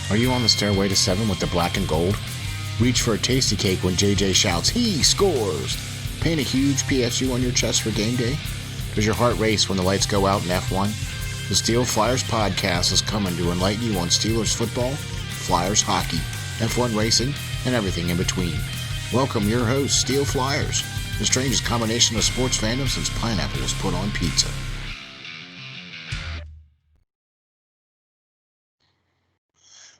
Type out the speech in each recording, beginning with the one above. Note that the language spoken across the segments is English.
Are you on the stairway to 7 with the black and gold? Reach for a tasty cake when JJ shouts, "He scores!" Paint a huge PSU on your chest for game day? Does your heart race when the lights go out in F1? The SteelFlyers podcast is coming to enlighten you on Steelers football, Flyers hockey, F1 racing, and everything in between. Welcome your host, SteelFlyers, the strangest combination of sports fandom since pineapple was put on pizza.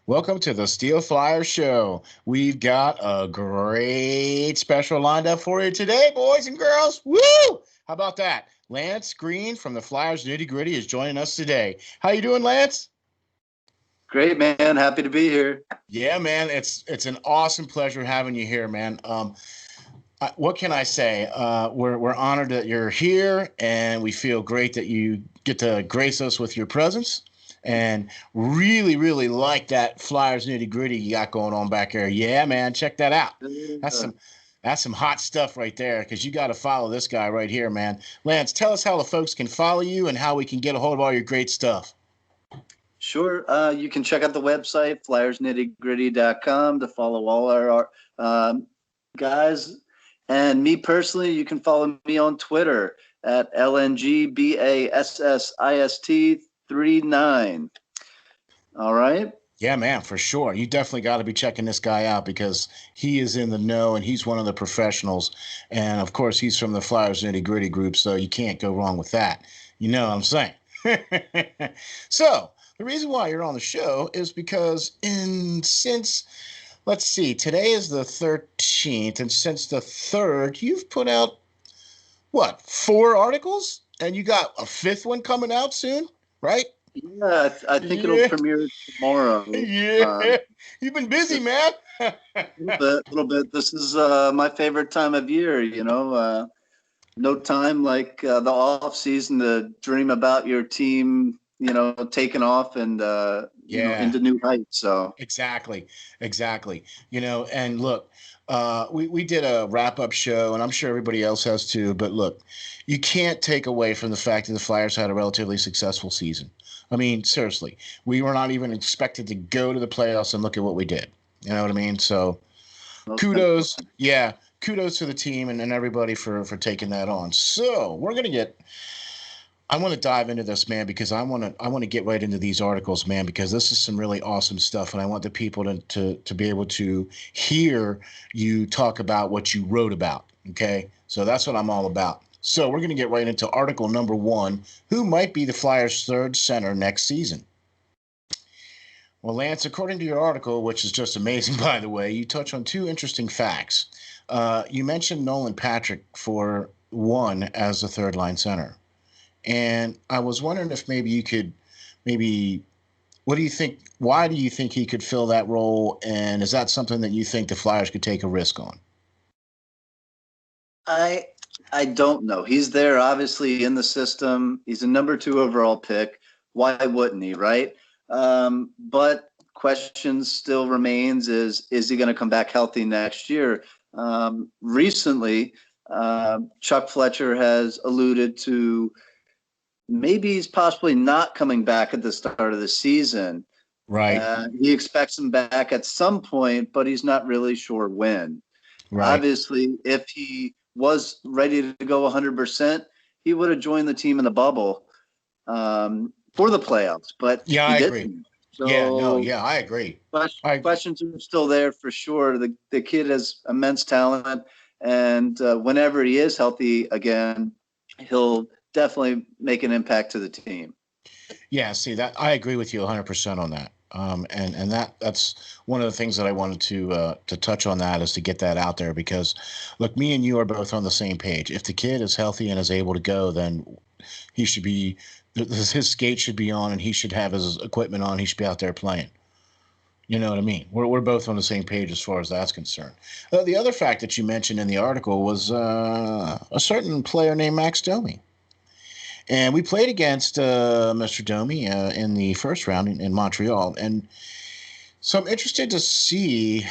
Welcome to the SteelFlyers show. We've got a great special lined up for you today, boys and girls. Woo! How about that? Lance Green from the Flyers Nitty Gritty is joining us today. How you doing, Lance? Great, man. Happy to be here. Yeah, man. It's an awesome pleasure having you here, man. What can I say? We're honored that you're here, and we feel great that you get to grace us with your presence. And really, really like that Flyers Nitty Gritty you got going on back there. Yeah, man, check that out. That's some hot stuff right there, because you got to follow this guy right here, man. Lance, tell us how the folks can follow you and how we can get a hold of all your great stuff. Sure. You can check out the website, flyersnittygritty.com, to follow all our guys. And me personally, you can follow me on Twitter at LNGBASSIST39. All right. Yeah, man, for sure. You definitely got to be checking this guy out because he is in the know and he's one of the professionals. And of course, he's from the Flyers Nitty Gritty group, so you can't go wrong with that. You know what I'm saying? So the reason why you're on the show is because let's see, today is the 13th, and since the 3rd, you've put out, 4 articles? And you got a 5th one coming out soon, right? Yeah, I think it'll premiere tomorrow. Yeah, you've been busy, man. A little bit. This is my favorite time of year, no time like the off season to dream about your team, taking off and into new heights. So exactly. And look, we did a wrap-up show, and I'm sure everybody else has too, but look, you can't take away from the fact that the Flyers had a relatively successful season. I mean, seriously, we were not even expected to go to the playoffs, and look at what we did. You know what I mean? So kudos to the team and everybody for taking that on. So I want to dive into this, man, because I want to get right into these articles, man, because this is some really awesome stuff, and I want the people to be able to hear you talk about what you wrote about, okay? So that's what I'm all about. So we're going to get right into article number 1, who might be the Flyers' 3rd center next season? Well, Lance, according to your article, which is just amazing, by the way, you touch on 2 interesting facts. You mentioned Nolan Patrick for 1 as a 3rd-line center. And I was wondering if maybe you could what do you think? Why do you think he could fill that role? And is that something that you think the Flyers could take a risk on? I don't know. He's there, obviously, in the system. He's a number 2 overall pick. Why wouldn't he, right? But questions still remains: is he going to come back healthy next year? Recently, Chuck Fletcher has alluded to maybe he's possibly not coming back at the start of the season. Right. He expects him back at some point, but he's not really sure when. Right. Obviously, if he was ready to go 100%, he would have joined the team in the bubble for the playoffs. But yeah, I agree. So, I agree. Questions are still there for sure. The kid has immense talent, and whenever he is healthy again, he'll definitely make an impact to the team. Yeah, see that I agree with you 100% on that. And that's one of the things that I wanted to touch on, that is to get that out there, because look, me and you are both on the same page. If the kid is healthy and is able to go, then his skates should be on and he should have his equipment on. He should be out there playing. You know what I mean? We're both on the same page as far as that's concerned. The other fact that you mentioned in the article was a certain player named Max Domi. And we played against Mr. Domi in the first round in Montreal. And so I'm interested to see.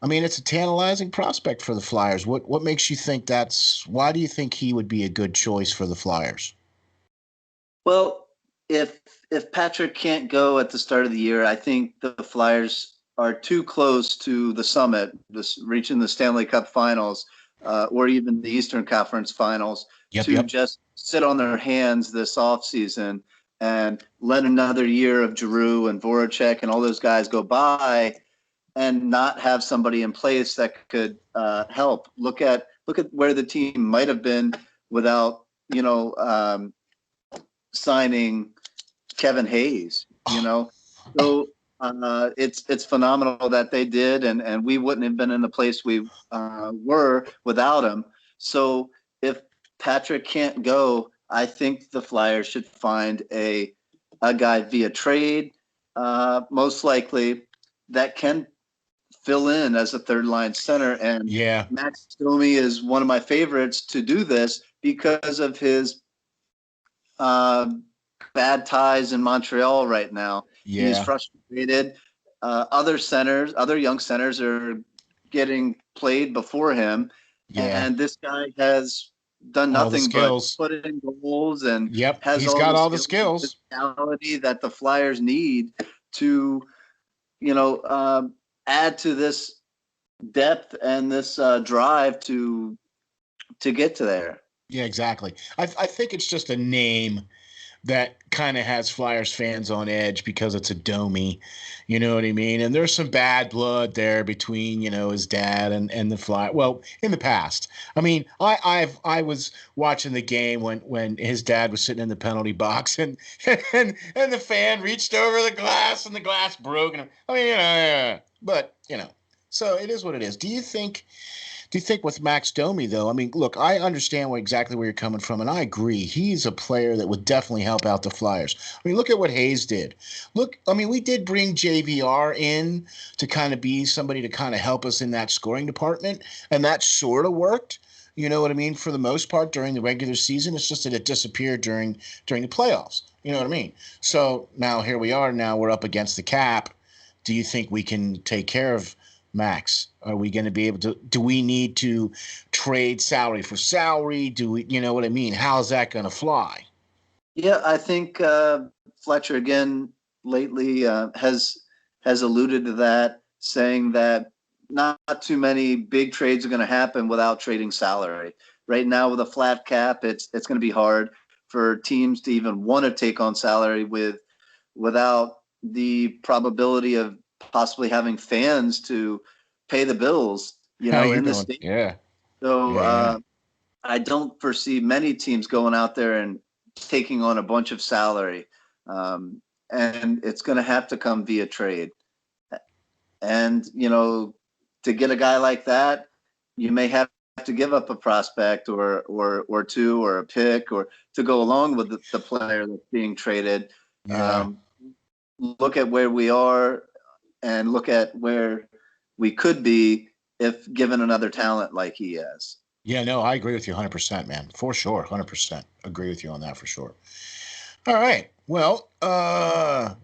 I mean, it's a tantalizing prospect for the Flyers. What makes you think why do you think he would be a good choice for the Flyers? Well, if Patrick can't go at the start of the year, I think the Flyers are too close to the summit, this reaching the Stanley Cup Finals, or even the Eastern Conference Finals, Yep, to yep. just sit on their hands this offseason and let another year of Giroux and Voracek and all those guys go by and not have somebody in place that could help. Look at where the team might have been without signing Kevin Hayes. So it's phenomenal that they did, and we wouldn't have been in the place we were without him. So if Patrick can't go, I think the Flyers should find a guy via trade, most likely, that can fill in as a third line center. And Yeah. Max Domi is one of my favorites to do this because of his bad ties in Montreal right now. He's Yeah. frustrated. Other young centers are getting played before him. Yeah. And this guy has done All the nothing but skills. put in goals and Yep. has He's all got the all the skills and skills. physicality that the Flyers need to, add to this depth and this drive to get to there. Yeah, exactly. I think it's just a name that kind of has Flyers fans on edge because it's a Domi, you know what I mean? And there's some bad blood there between, his dad and the Fly. Well, in the past, I mean, I was watching the game when his dad was sitting in the penalty box and and the fan reached over the glass and the glass broke. And I mean, yeah, but so it is what it is. Do you think with Max Domi, though? I mean, look, I understand exactly where you're coming from, and I agree. He's a player that would definitely help out the Flyers. I mean, look at what Hayes did. Look, I mean, we did bring JVR in to kind of be somebody to kind of help us in that scoring department, and that sort of worked. You know what I mean? For the most part, during the regular season, it's just that it disappeared during the playoffs. You know what I mean? So now here we are. Now we're up against the cap. Do you think we can take care of Max? Are we going to be able to? Do we need to trade salary for salary? Do we, you know what I mean? How's that going to fly? Yeah, I think Fletcher again lately has alluded to that, saying that not too many big trades are going to happen without trading salary. Right now, with a flat cap, it's going to be hard for teams to even want to take on salary without the probability of possibly having fans to pay the bills, How you in the doing? state. Yeah, So yeah, I don't foresee many teams going out there and taking on a bunch of salary. And it's going to have to come via trade. And, to get a guy like that, you may have to give up a prospect or two or a pick or to go along with the player that's being traded. yeah, Um, Look at where we are and look at where we could be if given another talent like he has. yeah. No, I agree with you 100%, man. For sure, 100%. Agree with you on that for sure. All right. Well,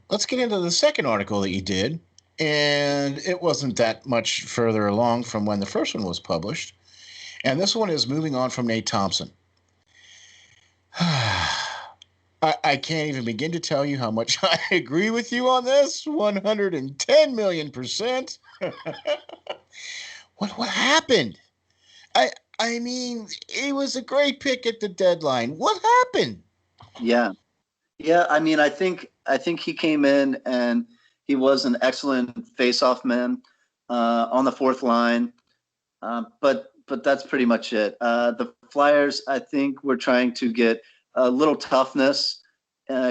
let's get into the second article that you did, and it wasn't that much further along from when the first one was published. And this one is moving on from Nate Thompson. I can't even begin to tell you how much I agree with you on this. 110 million percent. What happened? I I mean, it was a great pick at the deadline. What happened? Yeah. Yeah, I mean, I think he came in and he was an excellent face-off man on the fourth line, but that's pretty much it. The Flyers, I think, were trying to get a little toughness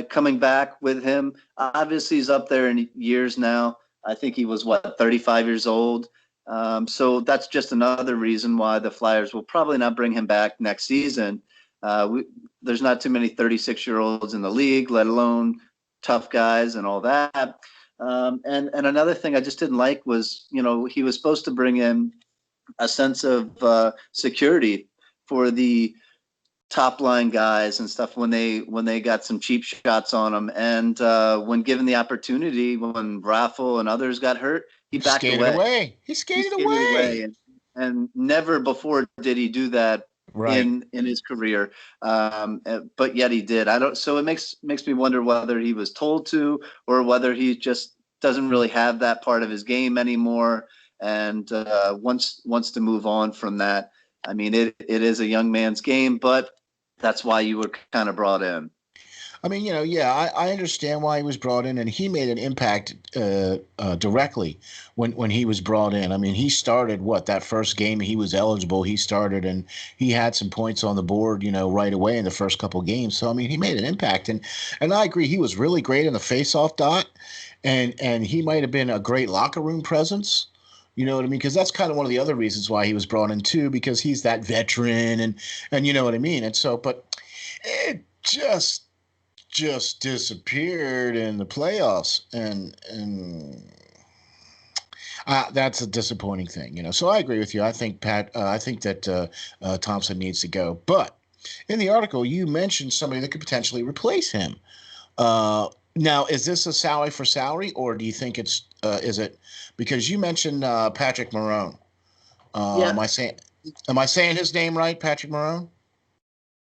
coming back with him. Obviously, he's up there in years now. I think he was 35 years old. So that's just another reason why the Flyers will probably not bring him back next season. There's not too many 36-year-olds in the league, let alone tough guys and all that. And another thing I just didn't like was, he was supposed to bring in a sense of security for the top line guys and stuff when they got some cheap shots on them. And when given the opportunity, when Raffle and others got hurt, he backed Skated away. away. He He skated skated away, away. and never before did he do that Right. in his career, but yet he did. I don't. So it makes me wonder whether he was told to, or whether he just doesn't really have that part of his game anymore, and wants to move on from that. I mean, it is a young man's game, but that's why you were kind of brought in. I mean, yeah, I understand why he was brought in, and he made an impact directly when he was brought in. I mean, he started that first game he was eligible. He started and he had some points on the board, right away in the first couple games. So I mean, he made an impact, and I agree, he was really great in the faceoff dot, and he might have been a great locker room presence. You know what I mean? Because that's kind of one of the other reasons why he was brought in too, because he's that veteran, and you know what I mean. And so, but it just disappeared in the playoffs, and that's a disappointing thing, So I agree with you. I think I think that Thompson needs to go. But in the article, you mentioned somebody that could potentially replace him. Now, is this a salary for salary, or do you think is it because you mentioned Patrick Marone? Yeah, Am I saying his name right, Patrick Marone?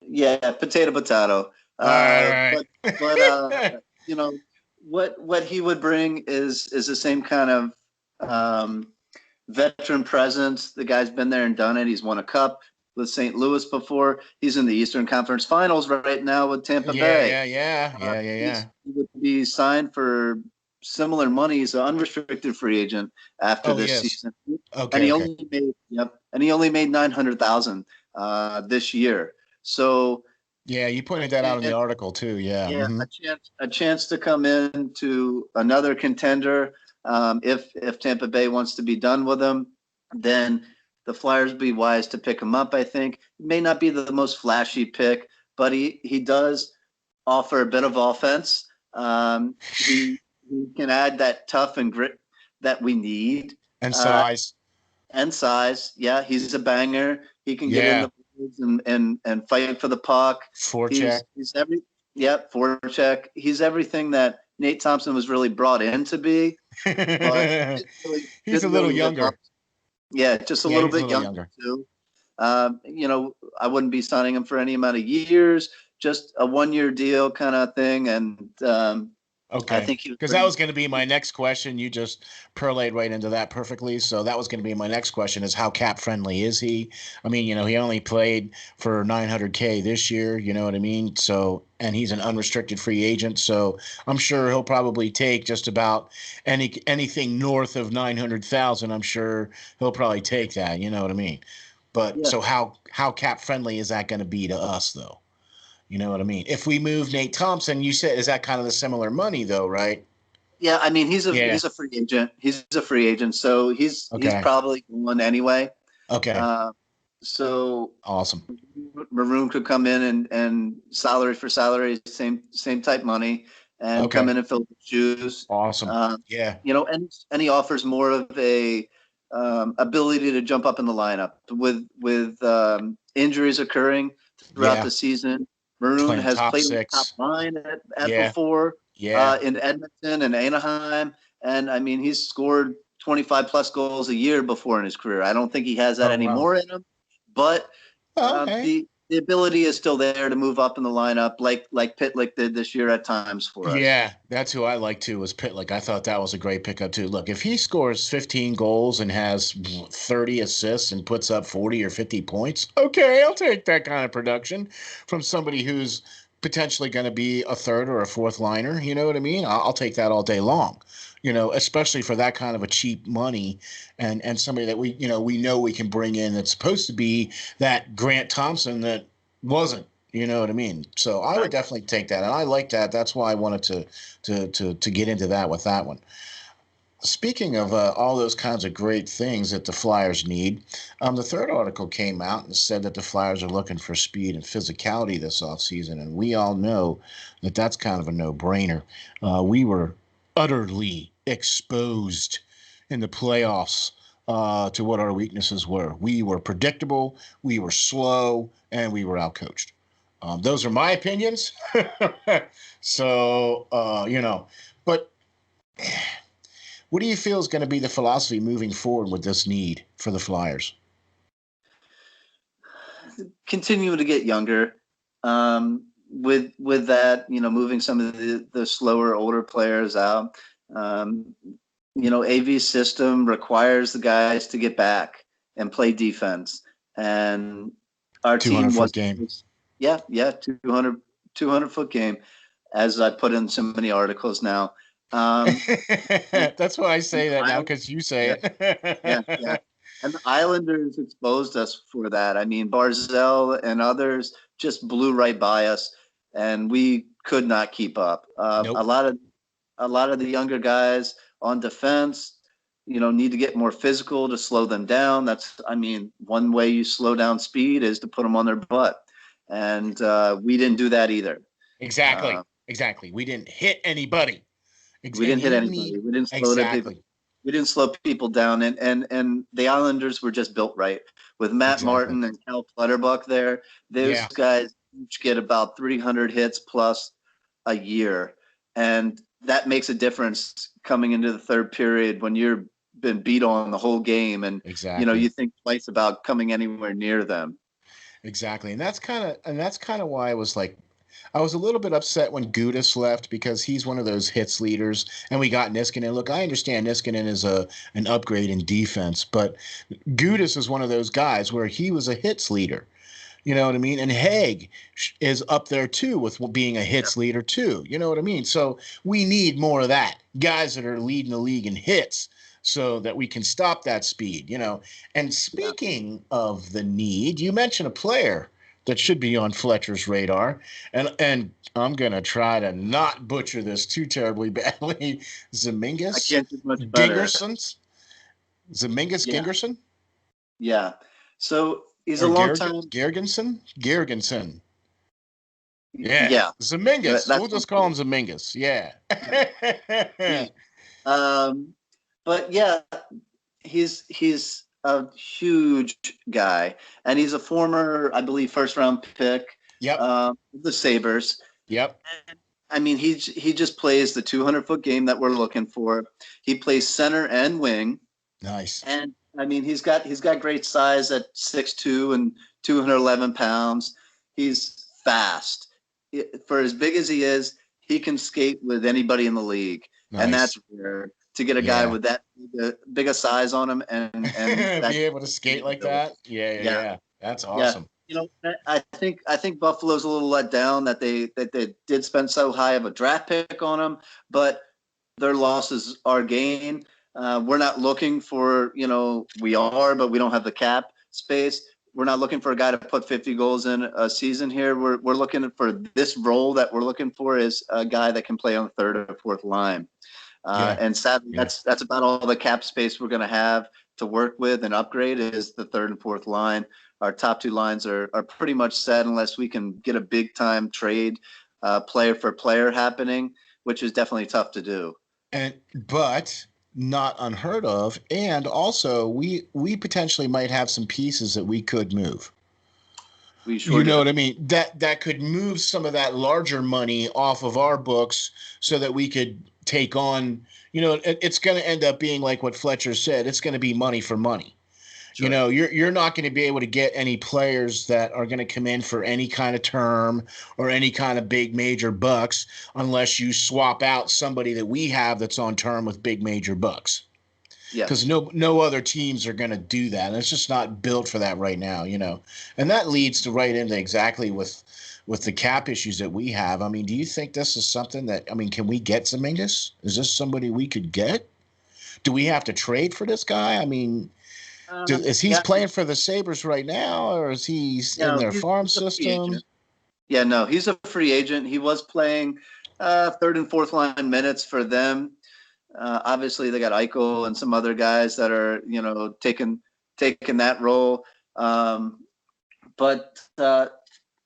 yeah, potato, potato. All right, But but you know what he would bring is the same kind of veteran presence. The guy's been there and done it. He's won a cup with St. Louis before. He's in the Eastern Conference Finals right now with Tampa yeah, Bay. yeah, yeah, yeah, yeah, yeah. He would be signed for similar money. He's an unrestricted free agent after Oh, this yes. season, and Okay, he okay. only made and he only made 900,000 this year. So Yeah, you a pointed that out in the chance, article too. Yeah. yeah, Hmm. a chance to come in to another contender. If Tampa Bay wants to be done with him, then the Flyers would be wise to pick him up. I think it may not be the most flashy pick, but he does offer a bit of offense. He can add that tough and grit that we need. And Uh, size. and size. Yeah, he's a banger. He can get in Yeah. the boards and fight for the puck. Forecheck. He's every forecheck. He's everything that Nate Thompson was really brought in to be, but He's a didn't little really live up. younger. Yeah, just a Yeah, little he's a bit little younger younger. too. I wouldn't be signing him for any amount of years, just a 1 year deal kind of thing. And I Okay. think he would Because that bring. was going to be my next question. You just perlayed right into that perfectly. So that was going to be my next question is how cap friendly is he? I mean, he only played for 900K this year, you know what I mean? So, and he's an unrestricted free agent. So I'm sure he'll probably take just about anything north of 900,000. I'm sure he'll probably take that, you know what I mean? But Yeah, so how cap friendly is that going to be to us though? You know what I mean? If we move Nate Thompson, you said is that kind of the similar money though, right? yeah. I mean, Yeah. he's a free agent. He's a free agent, so he's Okay. probably one anyway. Okay. Uh, so Awesome. Maroon could come in and salary for salary, same type money, and come Okay. in and fill the shoes. Awesome. Um, Yeah. and he offers more of a ability to jump up in the lineup with injuries occurring throughout Yeah. the season. Maroon Playing has top played on the top six. line at Yeah. before Yeah. in Edmonton and Anaheim, and I mean he's scored 25 plus goals a year before in his career. I don't think he has that Oh wow. anymore in him, but Oh, hey. the ability is still there to move up in the lineup, like Pitlick did this year at times for us. Yeah, that's who I like too was Pitlick. I thought that was a great pickup too. Look, if he scores 15 goals and has 30 assists and puts up 40 or 50 points, okay, I'll take that kind of production from somebody who's potentially going to be a third or a fourth liner. You know what I mean? I'll take that all day long. Especially for that kind of a cheap money, and somebody that we know we can bring in that's supposed to be that Grant Thompson that wasn't. You know what I mean? So I would Right. definitely take that, and I like that. That's why I wanted to get into that with that one. Speaking of all those kinds of great things that the Flyers need, the third article came out and said that the Flyers are looking for speed and physicality this offseason, and we all know that that's kind of a no-brainer. We were utterly exposed in the playoffs to what our weaknesses were. We were predictable, we were slow, and we were outcoached. Those are my opinions. So, but what do you feel is going to be the philosophy moving forward with this need for the Flyers? continue to get younger. With that, moving some of the slower, older players out. AV's system requires the guys to get back and play defense. And our 200 team foot game. yeah, 200 foot game, as I put in so many articles now. That's why I say that now, I, because you say yeah, it. And the Islanders exposed us for that. I mean, Barzell and others just blew right by us, and we could not keep up. Nope. A lot of the younger guys on defense, need to get more physical to slow them down. One way you slow down speed is to put them on their butt, and we didn't do that either. Exactly. Exactly. We didn't hit anybody. We didn't hit anybody. We didn't slow people. Exactly. We didn't slow people down, and the Islanders were just built right with Matt Martin and Cal Clutterbuck there. Those guys each get about 300 hits plus a year, and that makes a difference coming into the third period when you're been beat on the whole game, and you think twice about coming anywhere near them. Exactly, and that's kind of why I was a little bit upset when Gudis left, because he's one of those hits leaders, and we got Niskanen. Look, I understand Niskanen is an upgrade in defense, but Gudis is one of those guys where he was a hits leader. You know what I mean? And Haig is up there too with being a hits leader too. You know what I mean? So we need more of that. Guys that are leading the league in hits so that we can stop that speed, And speaking of the need, you mentioned a player that should be on Fletcher's radar. And I'm going to try to not butcher this too terribly badly. Zemingus? I can't do much better. Gingersons? Zemingus Gingerson? Yeah. So he's a long time. Gergensen? Yeah. Zemingus. We'll just call him Zemingus. Yeah. But yeah, he's a huge guy, and he's a former, I believe, first round pick. Yep. The Sabres. Yep. I mean, he just plays the 200-foot game that we're looking for. He plays center and wing. Nice. And I mean, he's got great size at 6'2" and 211 pounds. He's fast. For as big as he is, he can skate with anybody in the league. Nice. And that's rare to get a guy with that big a size on him and be able to skate like that. Yeah. That's awesome. Yeah. I think Buffalo's a little let down that they did spend so high of a draft pick on him, but their losses are gain. We're not looking for, we are, but we don't have the cap space. We're not looking for a guy to put 50 goals in a season here. We're looking for this role that we're looking for is a guy that can play on the third or fourth line. And sadly, that's about all the cap space we're going to have to work with and upgrade is the third and fourth line. Our top two lines are pretty much set unless we can get a big time trade player for player happening, which is definitely tough to do. But not unheard of. And also we potentially might have some pieces that we could move. We sure do. What I mean? That could move some of that larger money off of our books so that we could take on, it's going to end up being like what Fletcher said. It's going to be money for money. Sure. You're not going to be able to get any players that are going to come in for any kind of term or any kind of big major bucks unless you swap out somebody that we have that's on term with big major bucks. Yeah. Because no other teams are going to do that. And it's just not built for that right now, And that leads to right into exactly with the cap issues that we have. I mean, do you think this is something that, can we get Zemingus? Is this somebody we could get? Do we have to trade for this guy? Is he playing for the Sabres right now, or is he in their farm system? Yeah, no, he's a free agent. He was playing third and fourth line minutes for them. Obviously, they got Eichel and some other guys that are, taking that role. But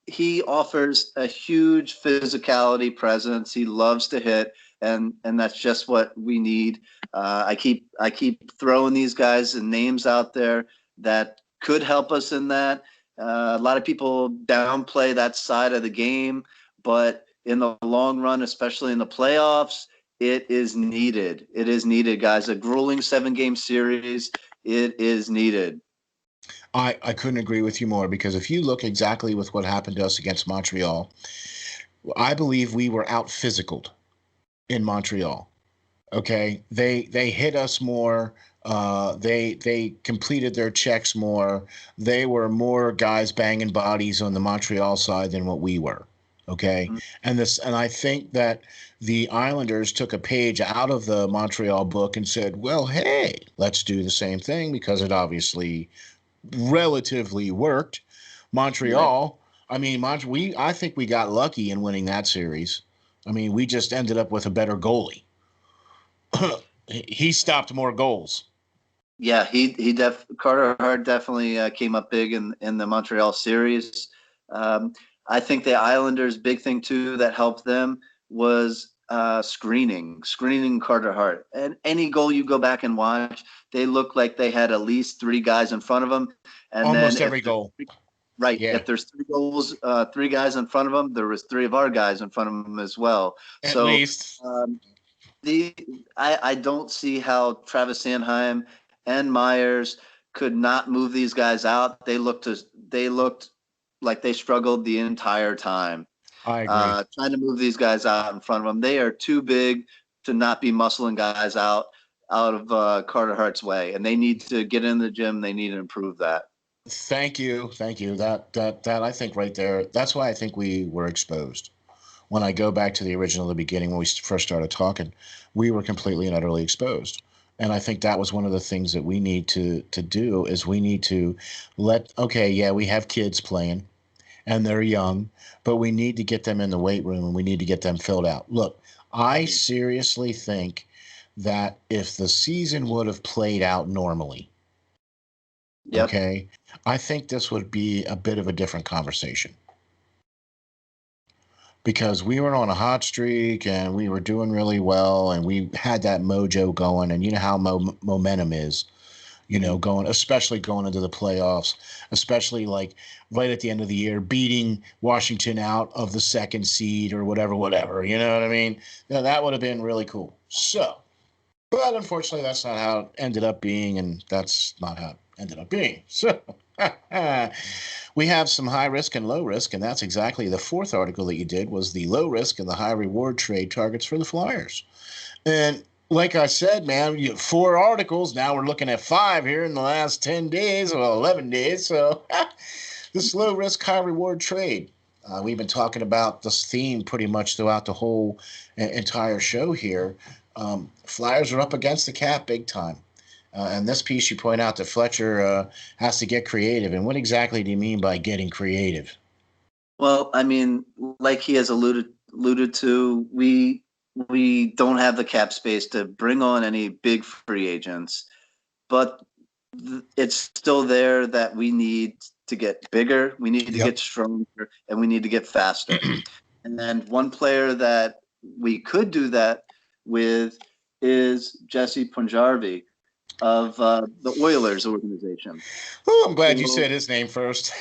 he offers a huge physicality presence. He loves to hit, and that's just what we need. I keep throwing these guys and names out there that could help us in that. A lot of people downplay that side of the game, but in the long run, especially in the playoffs, it is needed. It is needed, guys. A grueling 7-game series, it is needed. I couldn't agree with you more, because if you look exactly with what happened to us against Montreal, I believe we were out physicaled in Montreal. Okay, they hit us more. They completed their checks more. They were more guys banging bodies on the Montreal side than what we were. Okay, and I think that the Islanders took a page out of the Montreal book and said, well, hey, let's do the same thing, because it obviously relatively worked. Right. Montreal, I mean, I think we got lucky in winning that series. I mean, we just ended up with a better goalie. He stopped more goals. Yeah, Carter Hart definitely came up big in the Montreal series. I think the Islanders' big thing too that helped them was screening Carter Hart. And any goal you go back and watch, they look like they had at least three guys in front of them. And then Almost every goal. right, Yeah, if there's three goals, three guys in front of them, there was three of our guys in front of them as well. at So least. um, the I don't see how Travis Sanheim and Myers could not move these guys out. They looked like they struggled the entire time I agree. trying to move these guys out in front of them. They are too big to not be muscling guys out of Carter Hart's way, and they need to get in the gym. They need to improve that. Thank you. That I think right there. That's why I think we were exposed. When I go back to the original, the beginning when we first started talking, we were completely and utterly exposed. And I think that was one of the things that we need to do is we need to okay, yeah, we have kids playing and they're young, but we need to get them in the weight room and we need to get them filled out. Look, I seriously think that if the season would have played out normally, Yep. okay, I think this would be a bit of a different conversation, because we were on a hot streak and we were doing really well and we had that mojo going, and you know how momentum is, going, especially going into the playoffs, especially like right at the end of the year, beating Washington out of the second seed or whatever, you know what I mean? Now, that would have been really cool. So, but unfortunately, that's not how it ended up being, and that's not how it ended up being. So, we have some high risk and low risk, and that's exactly the fourth article that you did was the low risk and the high reward trade targets for the Flyers. And like I said, man, four articles. Now we're looking at five here in the last 10 days, or 11 days. So this low risk, high reward trade. We've been talking about this theme pretty much throughout the whole entire show here. Flyers are up against the cap big time. In this piece, you point out that Fletcher has to get creative. And what exactly do you mean by getting creative? Well, I mean, like he has alluded to, we don't have the cap space to bring on any big free agents, but it's still there that we need to get bigger, we need to Yep. get stronger, and we need to get faster. And then one player that we could do that with is Jesse Punjabi of the Oilers organization. Oh, I'm glad you So, said his name first.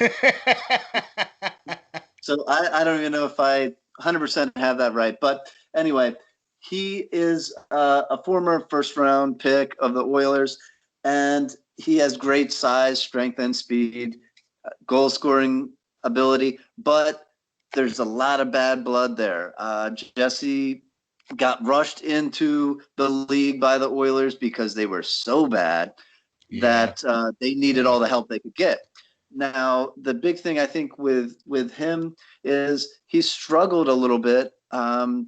so I don't even know if I 100% have that right. But anyway, he is a former first round pick of the Oilers, and he has great size, strength, and speed, goal scoring ability. But there's a lot of bad blood there. Jesse got rushed into the league by the Oilers because they were so bad Yeah, that they needed yeah. all the help they could get. Now, the big thing I think with him is he struggled a little bit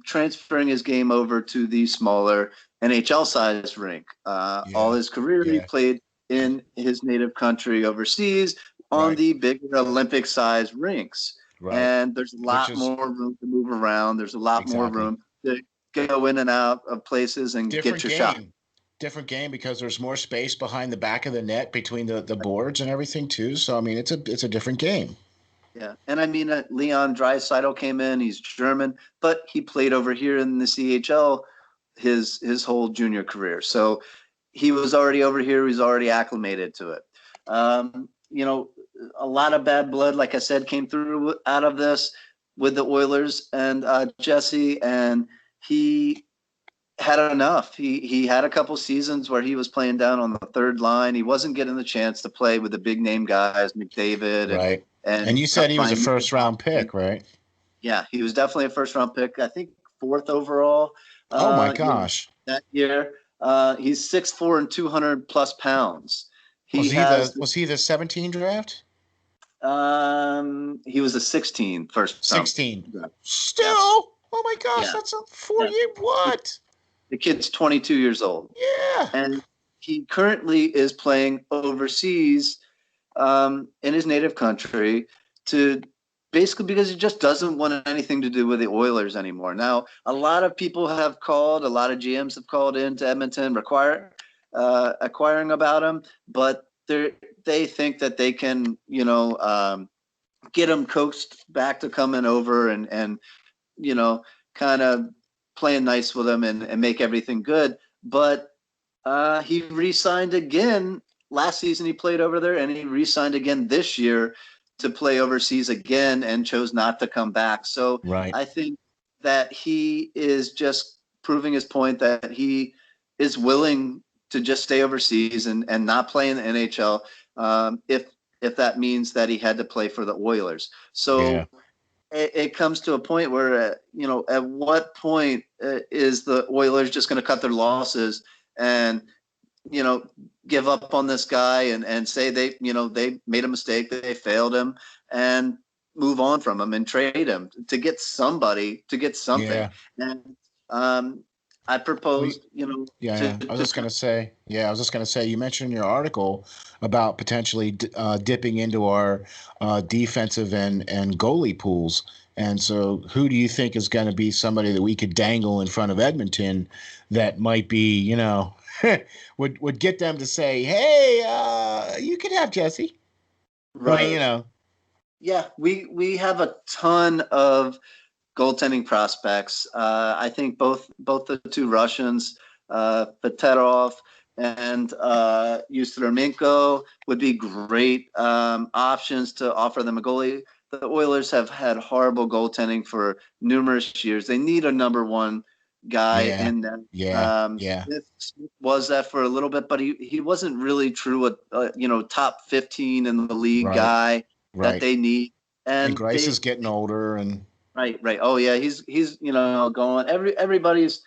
transferring his game over to the smaller NHL size rink. All Yeah, his career, he yeah, played in his native country overseas on right, the bigger Olympic size rinks. right. And there's a Which lot is more room to move around. There's a lot more exactly room to go in and out of places and get different your shot. game. Different game because there's more space behind the back of the net between the boards and everything too. So I mean, it's a different game. Yeah, and I mean Leon Draisaitl came in. He's German, but he played over here in the CHL his whole junior career. So he was already over here. He's already acclimated to it. You know, a lot of bad blood, like I said, came through out of this with the Oilers and Jesse, and he had enough. He had a couple seasons where he was playing down on the third line. He wasn't getting the chance to play with the big name guys, McDavid Right. And and you said he was a Ryan first round Nugent. pick, right? Yeah, he was definitely a first round pick. I think fourth overall. Oh my You know, gosh. that year. He's 6'4" and 200+ pounds. He has Was he the 17 draft? he was a 16 first round. 16. Still? Yeah, Oh my gosh, yeah, that's a yeah. 4 year what? The kid's 22 years old, Yeah. and he currently is playing overseas in his native country to basically because he just doesn't want anything to do with the Oilers anymore. Now, a lot of people have called, a lot of GMs have called into Edmonton acquiring about him, but they think that they can, get him coaxed back to coming over and kind of playing nice with him and make everything good. But he re-signed again last season. He played over there, and he re-signed again this year to play overseas again, and chose not to come back. So Right. I think that he is just proving his point that he is willing to just stay overseas and not play in the NHL if that means that he had to play for the Oilers. Yeah. So it comes to a point where at what point is the Oilers just going to cut their losses and give up on this guy and say they made a mistake, they failed him, and move on from him and trade him to get somebody, to get something. Yeah. And I proposed, Yeah. I was just gonna say. Yeah, I was just gonna say. You mentioned in your article about potentially dipping into our defensive and goalie pools. And so, who do you think is going to be somebody that we could dangle in front of Edmonton that might be, would get them to say, "Hey, you can have Jesse." right. I mean, Yeah, we have a ton of goaltending prospects. I think both the two Russians, Peterov and Yustremenko, would be great options to offer them a goalie. The Oilers have had horrible goaltending for numerous years. They need a number one guy yeah, in them. yeah, Smith was that for a little bit, but he wasn't really true top 15 in the league right, guy that right. they need. And And Grice they is getting older, and Right. Oh yeah, he's going. Everybody's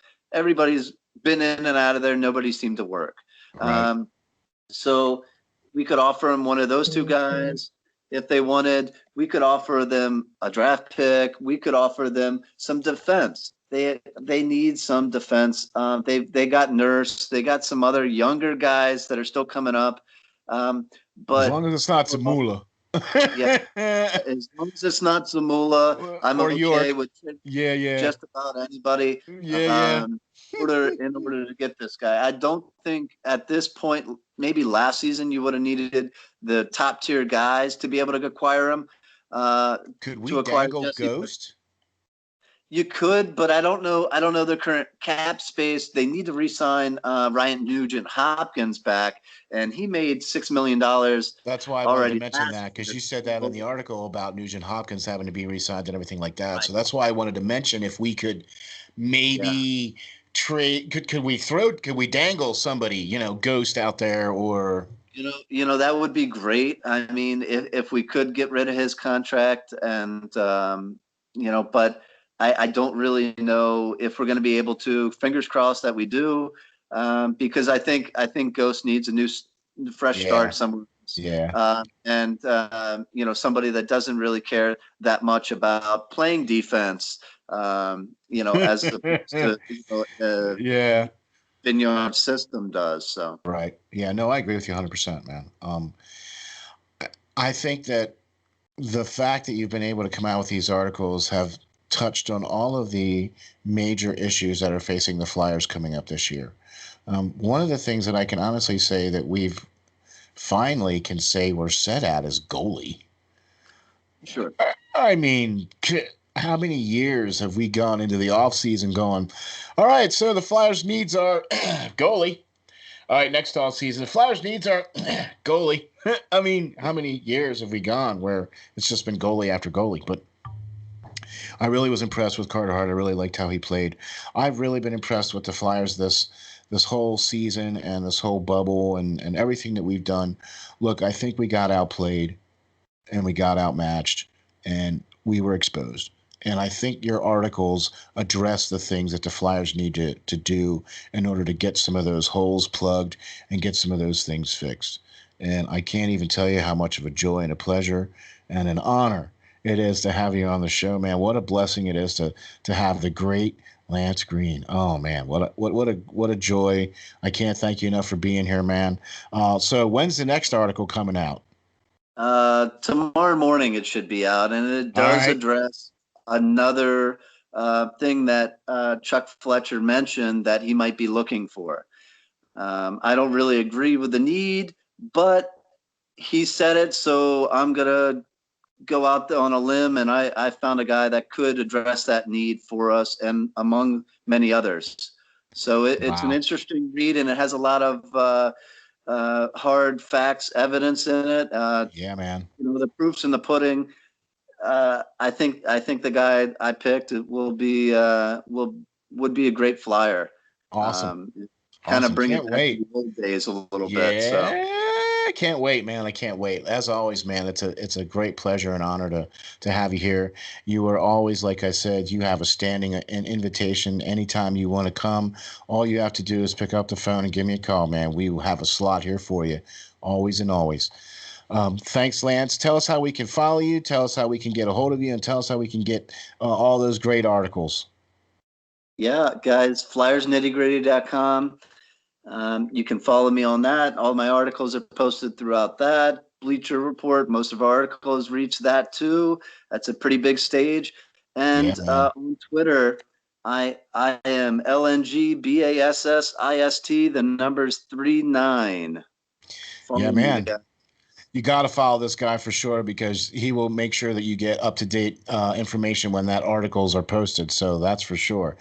been in and out of there. Nobody seemed to work. right, Um, so we could offer them one of those two guys if they wanted. We could offer them a draft pick. We could offer them some defense. They need some defense. They got Nurse. They got some other younger guys that are still coming up. as But long as it's not Zamula. yeah, as long as it's not Zamula, I'm Or okay York. with Yeah, yeah, just about anybody yeah, yeah. in order to get this guy. I don't think at this point, maybe last season, you would have needed the top tier guys to be able to acquire him. Could we To acquire dangle Jesse, but Ghost? you could, but I don't know. I don't know the current cap space. They need to re-sign Ryan Nugent Hopkins back, and he made $6 million That's why I wanted to already mention last that, because year. you said that in the article about Nugent Hopkins having to be re-signed and everything like that. Right. So that's why I wanted to mention if we could Yeah. maybe trade. Could we dangle somebody, Ghost out there, or That would be great. I mean, if we could get rid of his contract and but I don't really know if we're going to be able to. Fingers crossed that we do, because I think Ghost needs a new fresh yeah, start somewhere else. yeah, And somebody that doesn't really care that much about playing defense, as opposed to yeah, Vigneault's system does. So right, yeah. No, I agree with you 100%, man. I think that the fact that you've been able to come out with these articles have touched on all of the major issues that are facing the Flyers coming up this year. One of the things that I can honestly say that we've finally can say we're set at is goalie. sure. I mean, how many years have we gone into the offseason going, all right, so the Flyers needs our goalie. All right, next offseason, the Flyers needs our goalie. I mean, how many years have we gone where it's just been goalie after goalie? But I really was impressed with Carter Hart. I really liked how he played. I've really been impressed with the Flyers this whole season and this whole bubble and everything that we've done. Look, I think we got outplayed and we got outmatched and we were exposed. And I think your articles address the things that the Flyers need to do in order to get some of those holes plugged and get some of those things fixed. And I can't even tell you how much of a joy and a pleasure and an honor it is to have you on the show, man. What a blessing it is to have the great Lance Green. Oh man, what a joy! I can't thank you enough for being here, man. So when's the next article coming out? Tomorrow morning it should be out, and it All does right. address another thing that Chuck Fletcher mentioned that he might be looking for. I don't really agree with the need, but he said it, so I'm gonna go out there on a limb, and I found a guy that could address that need for us, and among many others. So it's an Wow. interesting read, and it has a lot of hard facts, evidence in it. Yeah, man. The proof's in the pudding. I think the guy I picked will be would be a great flyer. Awesome. Kind of Awesome. bring Can't it back to wait. the old days a little bit. Yeah, So I can't wait, man. I can't wait. As always, man, it's a great pleasure and honor to have you here. You are always, like I said, you have a standing an invitation anytime you want to come. All you have to do is pick up the phone and give me a call, man. We will have a slot here for you, always and always. Thanks, Lance. Tell us how we can follow you. Tell us how we can get a hold of you, and tell us how we can get all those great articles. yeah, guys, flyersnittygritty.com. You can follow me on that. All my articles are posted throughout that. Bleacher Report, most of our articles reach that too. That's a pretty big stage. Yeah, And man. on Twitter, I am LNGBASSIST. The number's 39. Yeah, Follow me man. there. You got to follow this guy for sure because he will make sure that you get up to date information when that articles are posted. So that's for sure.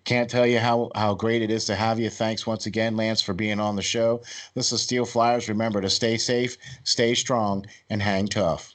Can't tell you how great it is to have you. Thanks once again, Lance, for being on the show. This is Steel Flyers. Remember to stay safe, stay strong, and hang tough.